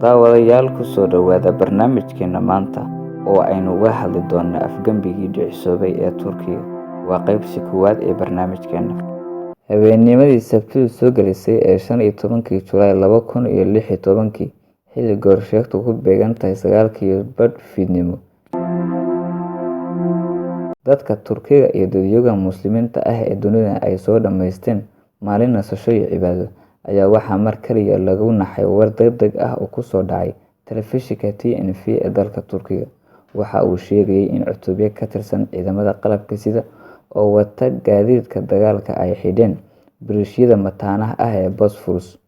Daawadayaal ku soo dhawaada barnaamijkeena maanta oo aynu uga hadli doonno afgembigii dhicisoobay ee Turkiga. Waa qaybtii koowaad ee barnaamijkeena. Habeennimadii Sabtida soo galisay ee 15 Julaay 2016 xilli goorsheegtu ku beegan tahay 9:30 fiidnimo, dadka Turkiga iyo dadweynaha Muslimiinta ah ee dunida ay soo dhammaysteen maalin nasasho iyo cibaado, ayaa waxaa mar kaliya lagu naxay war degdeg ah oo ku soo dhacay telefishinka TNV ee dalka Turkiga. Waxa uu sheegayay in cutubyo ka tirsan ciidamada qalabka sida oo wata gaadiidka dagaalka ay xidheen biriishyada mataanaha ah ee Bosphorus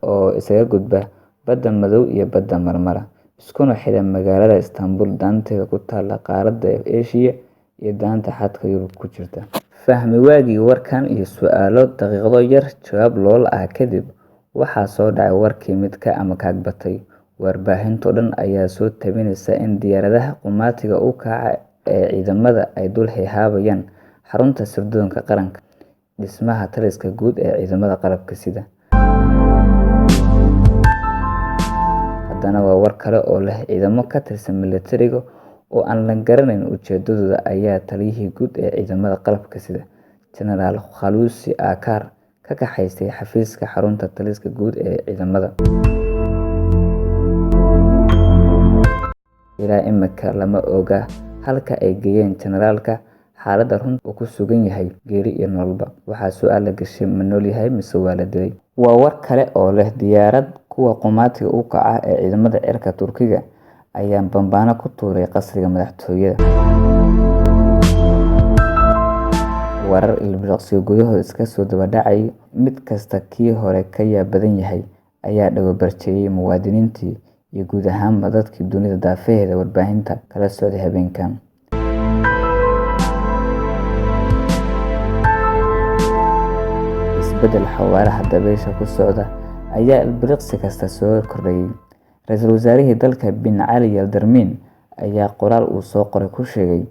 oo isaga gudba Badda Madow iyo Badda Marmara, iskuna xidha magaalada Istanbul daanteeda ku taalla qaaradda Aasiya iyo daanta xadka Yurub ku jirta. Fahmi waagii warkan iyo su'aalo daqiiqado yar jawaab loola ah kadib, waxaa soo dhacay warkii mid ka amakaag batay. Warbaahinta dhan ayaa soo tabinaysa in diyaaradaha qumaatiga u kaca ee ciidamada ay dul heehaabayaan xarunta sirdoonka qaranka, dhismaha taliska guud ee ciidamada qalabka sida. Haddana waa war kale oo leh ciidamo ka tirsan militariga oo aan la garanayn ujeedadooda ayaa taliyihii guud ee ciidamada qalabka sida Generaal Hulusi Akar ka kaxaystay xafiiska xarunta taliska guud ee ciidamada. Ilaa imika lama oga halka ay geeyeen generaalka. Xaaladda runta uu ku sugan yahay geeri iyo nololba. Waxaa su'aal la gashay ma nool yahay mise waa la dilay. Waa war kale oo leh diyaarad kuwa qumaatiga u kaca ee ciidamada cirka Turkiga ayaa bambaano ku tuuray qasriga madaxtooyada. Warar ilbiriqsiyo gudahooda iska soo daba dhacay, mid kasta kii hore ka yaab badan yahay, ayaa dhawabarjeeyay muwaadiniintii iyo guud ahaanba dadkii dunida daafaheeda warbaahinta kala socday habeenkan. Isbeddel xawaaraha dabaysha ku socda ayaa ilbiriqsi kasta soo kordhayay. Ra'iisul wasaarihii dalka Bin Ali Yildirim ayaa qoraal uu soo qoray ku sheegay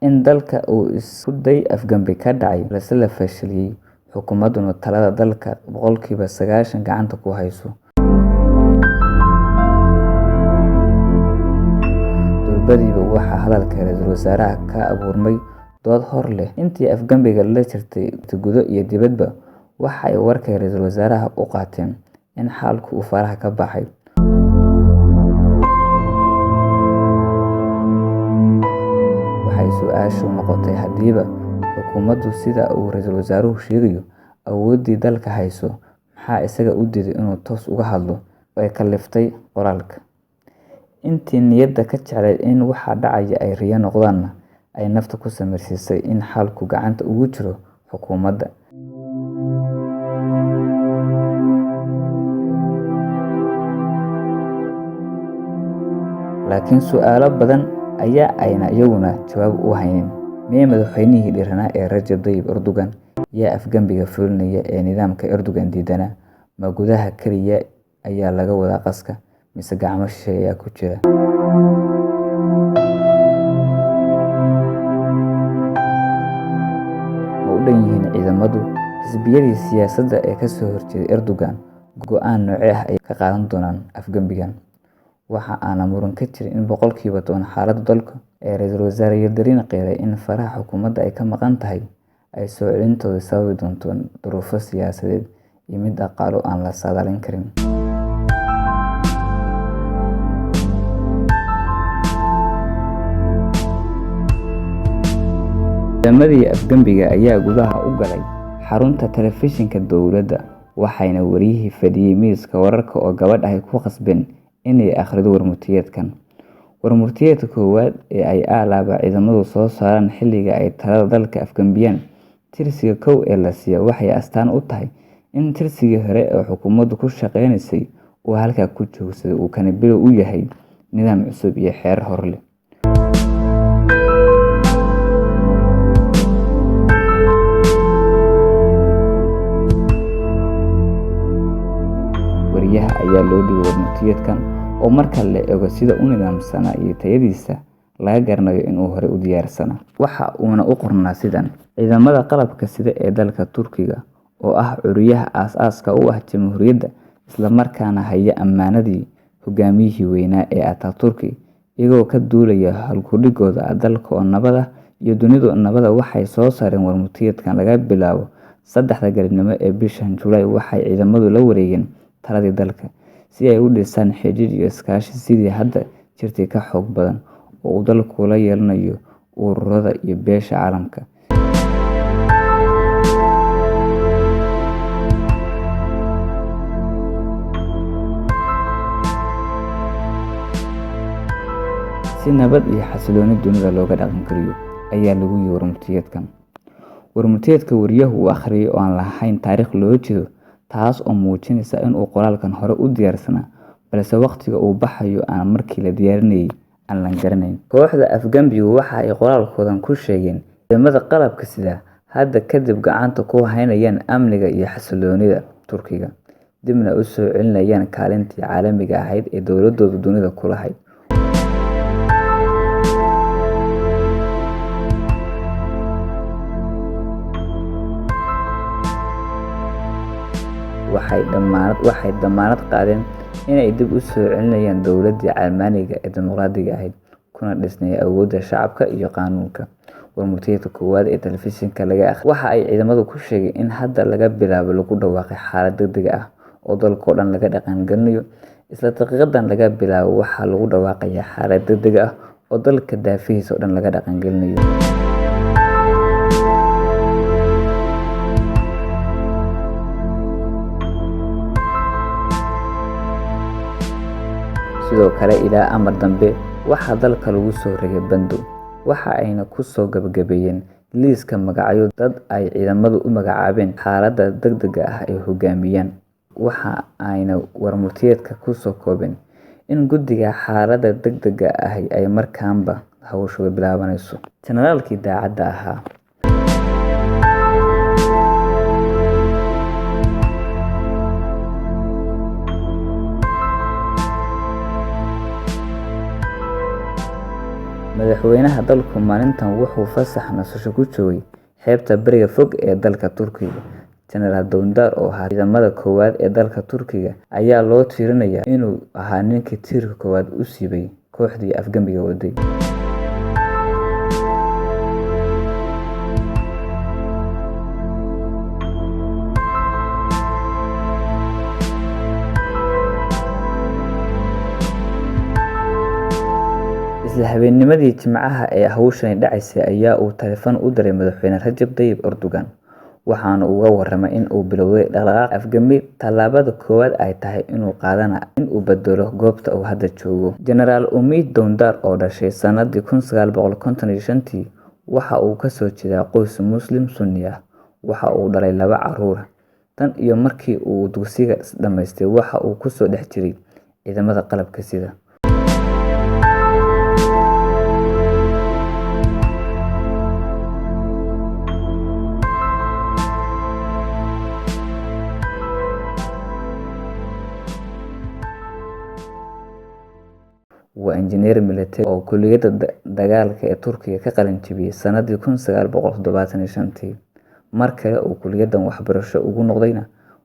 in dalka uu isku day afgembi ka dhacay balse la fashiliyay, xukuumadduna talada dalka 90% gacanta ku hayso. Durbadiiba waxaa hadalka ra'iisul wasaaraha ka abuurmay dood hor leh. Intii afgembiga la jirtay gudo iyo dibadba, waxa ay warka ra'iisul wasaaraha u qaateen in xaalku uu faraha ka baxay. Waxay su'aashu noqotay haddiiba xukuumaddu sida uu ra'iisul wasaaruhu sheegayo awooddii dalka hayso, maxaa isaga u diiday inuu toos uga hadlo oo ay kaliftay qoraalka. Intii niyadda ka jeclayd in waxa dhacaya ay riyo noqdaanna ay nafta ku samirsiisay in xalku gacanta ugu jiro xukuumadda. Laakiin su'aalo badan ayaa ayna iyaguna jawaab u haynin. Miyay madaxweynihii dhiranaa ee Rajab Tayyip Erdogan yaa afgembiga fulinaya ee nidaamka Erdogan diidana? Ma gudaha kaliya ayaa laga wadaa qaska, mise gacmo shisheeye ayaa ku jira? Ma u dhan yihiin ciidamadu xisbiyadii siyaasadda ee ka soo horjeeday Erdogan? Go'aan noocee ah ayay ka qaadan doonaan afgembigan? Waxa aana muran ka jirin in boqolkiiba 10 xaaladda dalka ee ra'iisul wasaare Yildirim qeexay in faraha xukuumadda ay ka maqan tahay ay soo celintooda sababi doonto duruufo siyaasadeed iyo mid dhaqaale aan la saadaalin karin. Ciidamadii afgembiga ayaa gudaha u galay xarunta telefishinka dowladda, waxayna wariyihii fadhiyay miiska wararka oo gabadh ahi ku qasbeen inay akhrido warmurtiyeedkan. Warmurtiyeedka koowaad ee ay alaaba ciidamadu soo saaraan xilliga ay talada dalka afgembiyaan, tirsiga 1 ee la siiyo waxay astaan u tahay in tirsigii hore ee xukuumaddu ku shaqeynaysay uu halkaa ku joogsaday, uu kana bilow u yahay nidaam cusub iyo xeerar hor leh. Wariyaha ayaa loo dhigay warmurtiyeedkan oo marka la eego sida uu nidaamsanaa iyo tayadiisa laga garanayo inuu hore u diyaarsanaa. Waxa uuna u qornaa sidan: ciidamada qalabka sida ee dalka Turkiga oo ah curiyaha aasaaska u ah jamhuuriyadda isla markaana haya ammaanadii hogaamiyihii weynaa ee Ataturk. Iyagoo ka duulaya halku-dhigooda dalka oo nabad ah iyo dunidu nabada, waxay soo saareen warmurtiyeedkan. Laga bilaabo 3 galabnimo ee bishan Juulaay, waxay ciidamadu la wareegeen taladii dalka si ay u dhisaan xidhiidh iyo iskaashi sidii hadda jirtay ka xoog badan oo uu dalku la yeelanayo ururada iyo beesha caalamka. Si nabad iyo xasilooni dunida looga dhaqan geliyo ayaa lagu yiri warmurtiyeedkan. Warmurtiyeedka wariyahu uu akhriyay oo aan lahayn taariikh loo jeedo, taas oo muujinaysa in uu qoraalkan hore u diyaarsanaa, balse waqtiga uu baxayo aan markii la diyaarinayay aan la garanayn. Kooxda Afgambigu waxa ay qoraalkoodan ku sheegeen ciidamada qalabka sida hadda kadib gacanta ku haynayaan amniga iyo xasiloonida Turkiga, dibna u soo celinayaan kaalintii caalamiga ahayd ee dowladoodu dunida ku lahayd. Waxay damaanad qaadeen inay dib u soo celinayaan dowladii Caalmaaniga ee dimuqraadiga ahayd, kuna dhisnay awoodda shacabka iyo qaanuunka. Warmurtiyeedka koowaad ee telefishinka laga akhriyay waxa ay ciidamadu ku sheegeen in hadda laga bilaabo lagu dhawaaqay xaalad degdeg ah oo dalka oo dhan laga dhaqan gelinayo. Isla daqiiqadan laga bilaabo waxaa lagu dhawaaqayaa xaalad degdeg ah oo dalka daafihiisa oo dhan laga dhaqan gelinayo. Sidoo kale, ilaa amar dambe waxaa dalka lagu soo rogay bandow, waxa ayna ku soo gabagabeeyeen liiska magacyo dad ay ciidamadu u magacaabeen xaaladda degdegga ah ay hogaamiyaan. Waxa ayna warmurtiyeedka ku soo koobeen in guddiga xaaladda degdegga ah ay markaanba hawshooda bilaabanayso. Generaalkii daacadda ahaa madaxweynaha dalku maalintan wuxuu fasax nasasho ku joogay xeebta bariga fog ee dalka Turkiga. Generaal Dündar oo ahaa ciidamada koowaad ee dalka Turkiga ayaa loo tiirinayaa inuu ahaa ninkii tiirka koowaad u siibay kooxdii Afgambiga waday. Isla habeennimadii Jimcaha ee hawshani dhacaysay ayaa uu taleefan u diray madaxweyne Rajab Tayyip Erdogan, waxaana uga warramay in uu bilowday dhaqdhaqaaq afgambi. Tallaabada koowaad ay tahay inuu qaadana in uu bedelo goobta uu hadda joogo. Generaal Umid Dündar oo dhashay sanadii 1955, waxa uu ka soo jeedaa qoys Muslim Sunni ah. Waxa uu dhalay 2 carruur. Tan iyo markii uu dugsiga dhamaystay, waxa uu ku soo dhex jiray ciidamada qalabka sida. Waa injineer military oo kulliyadda dagaalka ee Turkiga ka qalin jebiyay sanadii 1975. Mar kale uu kulliyaddan waxbarasho ugu noqdayna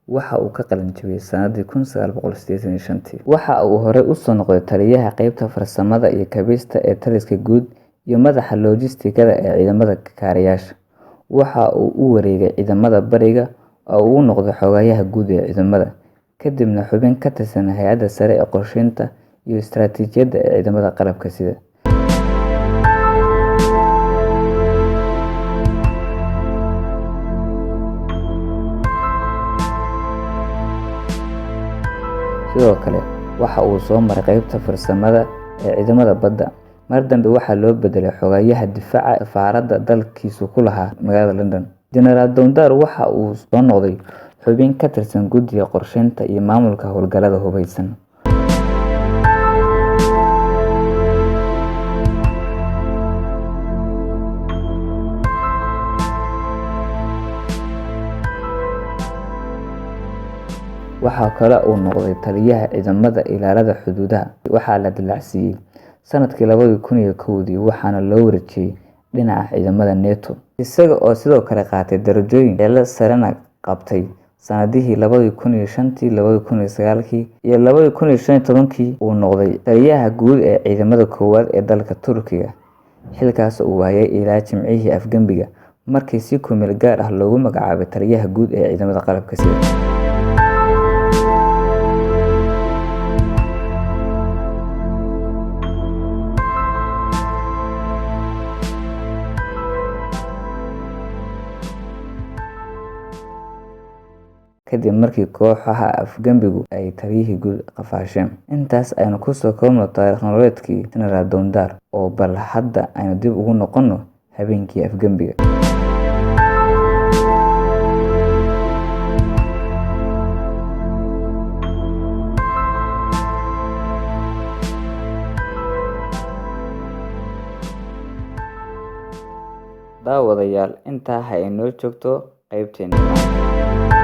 waxa uu ka qalin jebiyay sanadii 1985. Waxa uu hore u soo noqday taliyaha qaybta farsamada iyo kabista ee taliska guud iyo madaxa logistikada ee ciidamada kaariyaasha. Waxa uu u wareegay ciidamada bariga oo uu noqday xogayaha guud ee ciidamada, kadibna xubin ka tirsan hay'adda sare ee qorsheynta iyo istiraatiijiyadda ee ciidamada qalabka sida. Sidoo kale waxa uu soo maray qaybta farsamada ee ciidamada badda. Mar dambe waxaa loo bedelay xogayaha difaaca safaaradda dalkiisu ku lahaa magaalada London. Generaal Dündar waxa uu soo noqday xubin ka tirsan guddiga qorsheynta iyo maamulka howlgallada hubeysan. Waxa kale uu noqday taliyaha ciidamada ilaalada xuduudaha. Waxaa la dillaacsiiyay sanadkii 2001 waxaana loo wareejiyay dhinaca ciidamada NATO, isaga oo sidoo kale qaatay darajooyin xilal sarena qabtay sanadihii 2005, 2009 iyo 2015 uu noqday taliyaha guud ee ciidamada koowaad ee dalka Turkiga. Xilkaas uu hayay ilaa Jimcihii Afgembiga, markii si ku meel gaar ah loogu magacaabay taliyaha guud ee ciidamada qalabka sida. kadib markii kooxaha Afgembigu ay taliyihii guud qafaasheen. Intaas aynu ku soo koobno taariikh nololeedkii General Dondar, oo bal hadda aynu dib ugu noqono habeenkii Afgembiga. Daawadayaal, intaa ha inoo joogto qaybteena.